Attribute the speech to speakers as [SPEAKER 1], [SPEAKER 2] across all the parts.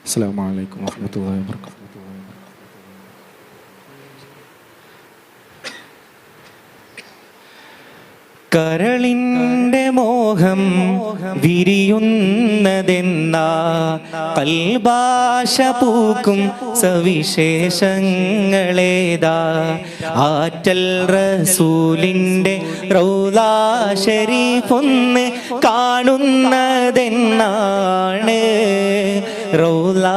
[SPEAKER 1] അസ്സലാമു അലൈക്കും വറഹ്മത്തുള്ളാഹി വബറകാതുഹു.
[SPEAKER 2] കരളിൻ്റെ മോഹം വിരിയുന്നതെന്നാ കൽബാശ പൂക്കും സവിശേഷങ്ങളേതാ ആറ്റൽ റസൂലിൻ്റെ റൗളാ ശരീഫൊന്ന് കാണുന്നതെന്നാണ് റൗളാ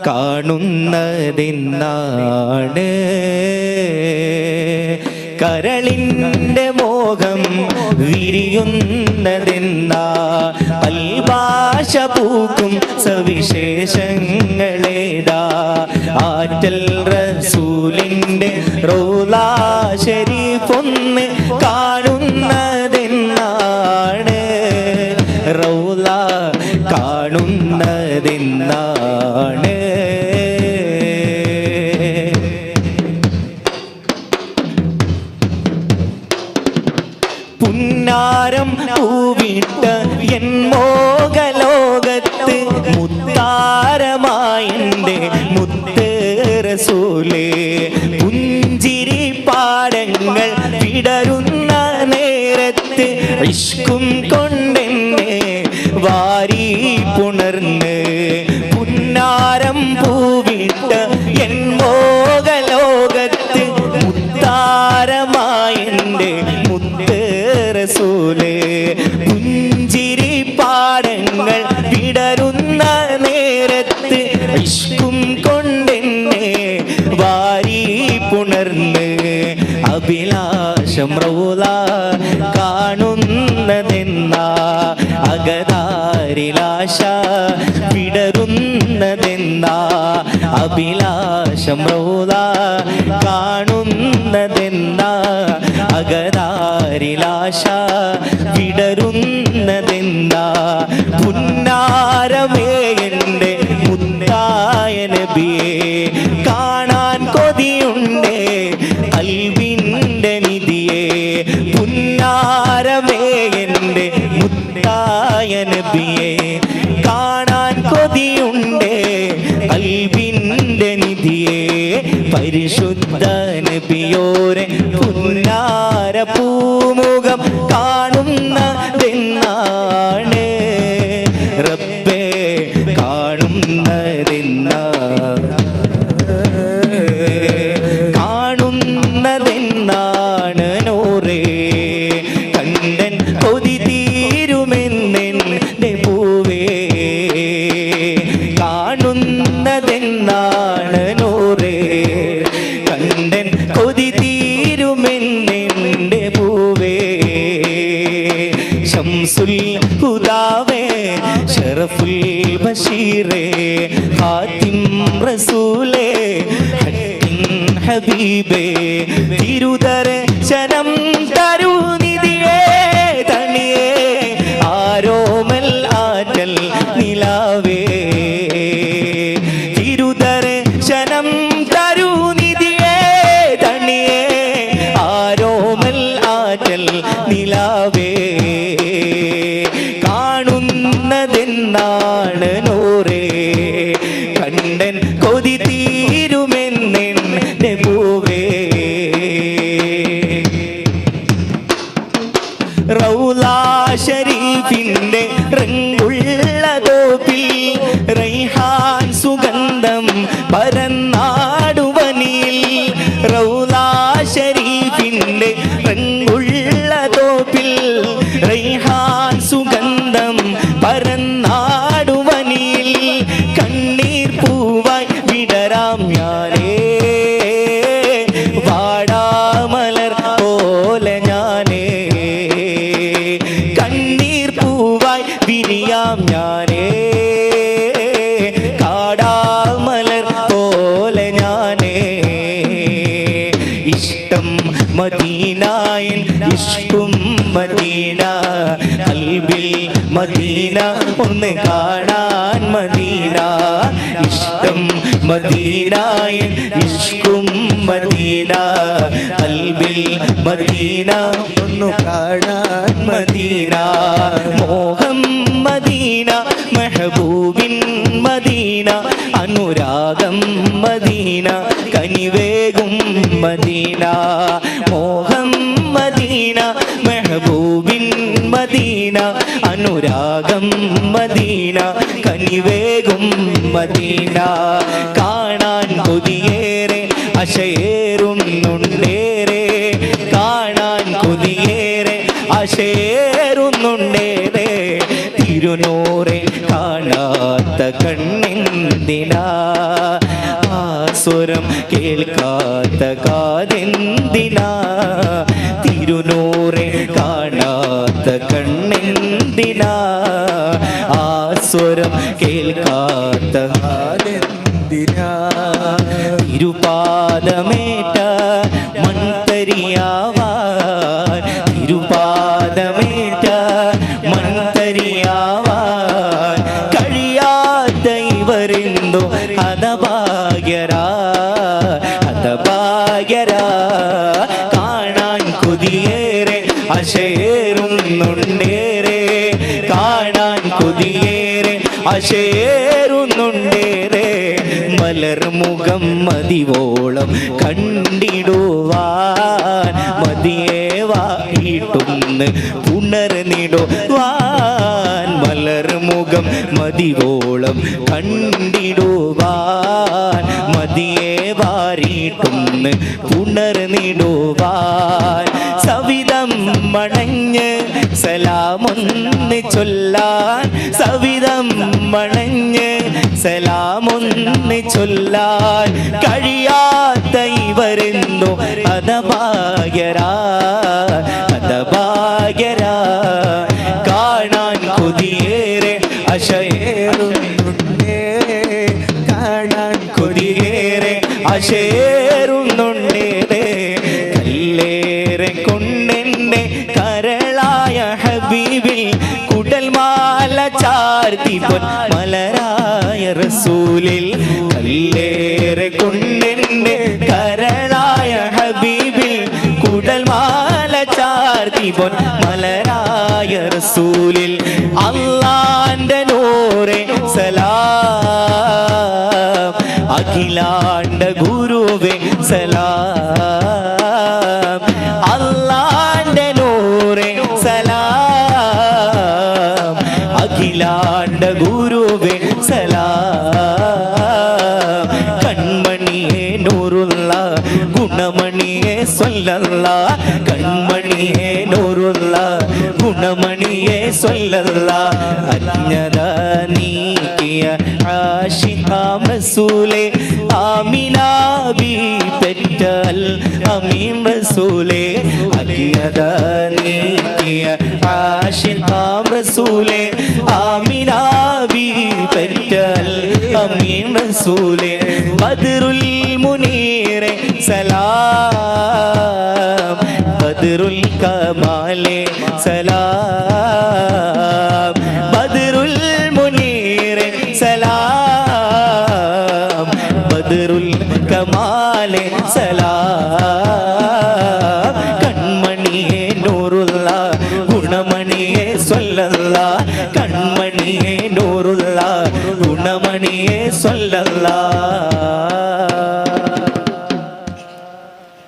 [SPEAKER 2] കാണുന്നതെന്നാണ് കരളിൻ്റെ മോഹം വിരിയുന്നതെന്നാ അൽഭാഷ പൂക്കും സവിശേഷങ്ങളേതാ ആറ്റൽ റസൂലിൻ്റെ റൗളാ ശരീഫൊന്ന് കാണുന്നതെന്നാണ് റൗളാ കാണുന്നതെന്നാണ് പുന്നാരം പൂവിട്ട എൻ മോഹലോകത്ത് മുത്താരമായെൻ്റെ മുത്ത് റസൂലേ പുഞ്ചിരി പാടങ്ങൾ വിടരുന്ന നേരത്ത് ഇഷ്കും കൊണ്ടെന്നെ വാരി പുണർന്ന് പുന്നാരം പൂവിട്ട എൻ മോഹലോകത്ത് മുത്താരമായെൻ്റെ റസൂലേ പുഞ്ചിരി പാടങ്ങൾ വിടരുന്ന നേരത്ത് ഇഷ്കും കൊണ്ടെന്നെ വാരി പുണർന്ന് അഭിലാഷം റൗളാ കാണുന്നതെന്നാ അകതാരിലാശ വിടരുന്നതെന്നാ അഭിലാഷം റൗളാ കാണുന്നതെന്നാ അകതാരിലാശ വിടരുന്നതെന്നാ പുന്നാരമേ എൻ്റെ മുത്തായ നബിയേ കാണാൻ കൊതിയുണ്ടേ അൽബിൻ്റെ നിധിയേ പുന്നാരമേ എൻ്റെ മുത്തായ നബിയേ കാണാൻ കൊതിയുണ്ടേ അൽബിൻ്റെ നിധിയേ പരിശുദ്ധ നബിയോരെ പുന്നാര പൂമുഖം കാണുന്നതെന്നാണ് റബ്ബേ കാണുന്നതെന്നാണ് നൂറേ കണ്ടൻ കൊതി തീരുമെന്നെൻ്റെ പൂവേ കാണുന്നതെന്നാണ് നൂറേ കണ്ടൻ കൊതി തീരുമെന്നെൻ്റെ പൂവേ ശംസുൽ ഹുദാവേ ശറഫുൽ ബഷീറേ ഹാത്തിം റസൂലേ ഹക്കിൻ ഹബീബേ തിരുദർശനം തരുനിധിയേ തണിയേ ആരോമൽ ആറ്റൽ നിലാവേ തിരുദർശനം തരുനിധിയേ തണിയേ ആരോമൽ ആറ്റൽ നിലാവേ കാണുന്നതെന്നാണ് നൂറേ കണ്ടൻ കൊതി തീരുമെന്നെൻ്റെ പൂവേ റൗളാ ശരീഫിൻ്റെ റങ്കുള്ള തോപ്പിൽ റൈഹാൻ സുഗന്ധം പരന്നാടുവനിൽ റൗളാ ശരീഫിൻ്റെ റങ്കുള്ള തോപ്പിൽ റൈഹാൻ സുഗന്ധം പരന്നാടുവനിൽ കണ്ണീർ പൂവായി വിടരാം ഞാനേ വാടാമലർ പോലെ ഞാനേ കണ്ണീർ പൂവായി വിരിയാം ഞാനേ കാടാമലർ പോലെ ഞാനേ ഇഷ്ടം മദീനായൻ ഇഷ്കും മദീന കൽബിൽ മദീന ഒന്ന് കാണാൻ മദീന ഇഷ്ടം മദീനായൻ ഇഷ്കും മദീന കൽബിൽ മദീന ഒന്ന് കാണാൻ മദീന മോഹം മദീന മെഹബൂബിൻ മദീന അനുരാഗം മദീന കനിവേകും മദീന മോഹം മദീന മെഹബൂബിൻ മദീന അനുരാഗം മദീന കനിവേകും മദീന കാണാൻ കൊതിയേറെ അശയേറുന്നുണ്ടേറെ കാണാൻ കൊതിയേറെ അശയേറുന്നുണ്ടേറെ തിരുനൂറെ കാണാത്ത കണ്ണെന്തിനാ ആ സ്വരം കേൾക്കാത്ത കാതെന്തിനാ തിരുനൂറെ കാണാത്ത കണ്ണെന്തിനാ ആ സ്വരം കേൾക്കാത്ത കാതെന്തിനാ തിരുപാദമേറ്റ മൺതരിയാവാൻ തിരുപാദമേറ്റ മൺതരിയാവാൻ കഴിയാത്ത ഇവരെന്തോ ഹതഭാഗ്യരാ ഹതഭാഗ്യരാ കാണാൻ കൊതിയേറെ അശയേറുന്നുണ്ടേറെ കാണാൻ കൊതിയേറെ അശയേറുന്നുണ്ടേറെ മലർമുഖം മതിവോളം കണ്ടിടുവാൻ മതിയേവായിട്ടൊന്ന് പുണർന്നിടുവാൻ മലർമുഖം മതിവോളം കണ്ടിടുവാൻ മതിയേവാരിട്ടൊന്ന് പുണർന്നിടുവാൻ സവിധം മണഞ്ഞ് സലാമൊന്ന് ചൊല്ലാൻ സവിധം മണഞ്ഞ് സലാമൊന്ന് ചൊല്ലാൻ കഴിയാത്ത ഇവരെന്തോ ഹതഭാഗ്യരാ ഹതഭാഗ്യരാ കാണാൻ കൊതിയേറെ അശയേറുന്നുണ്ടേറെ കാണാൻ കൊതിയേറെ അശയേറുന്നുണ്ടേറെ കല്ലേറെ കൊണ്ടെന്നെ കരളായ ഹബീബിൽ കുടൽമാല ചാർത്തി പൊൻ മലരായ റസൂലിൽ കല്ലേറെ കൊണ്ടെന്നെ കരളായ ഹബീബിൽ കുടൽമാല ചാർത്തി പൊൻ മലരായ റസൂലിൽ അല്ലാന്റെ നൂറെ സലാം അഖിലാണ്ട ഗുരുവേ സലാം അല്ലാന്റെ നൂറെ സലാം അഖിലാണ്ട ഗുരുവേ സലാം കൺമണിയെ നൂറുള്ള ഗുണമണിയെ സ്വല്ലല്ല കൺമണിയെ നൂറുള്ള ഗുണമണിയെ സ്വല്ലല്ല അജ്ഞത നീക്കിയ ആശിഖാം റസൂലേ ആമിനാ ബി പെറ്റൽ അമീൻ റസൂലേ അജ്ഞത നീക്കിയ ആശിഖാം റസൂലേ ആമിനാ ബി പെറ്റൽ അമീൻ റസൂലേ ബദ്റുൽ മുനീറെ സലാം ബദ്റുൽ കമാലെ സലാം ബദ്റുൽ മുനീറെ സലാം ബദ്റുൽ കമാലെ സലാം കൺമണിയെ നൂറുള്ള ഗുണമണിയെ സ്വല്ലല്ല കൺമണിയെ നൂറുള്ള ഗുണമണിയെ സ്വല്ലല്ല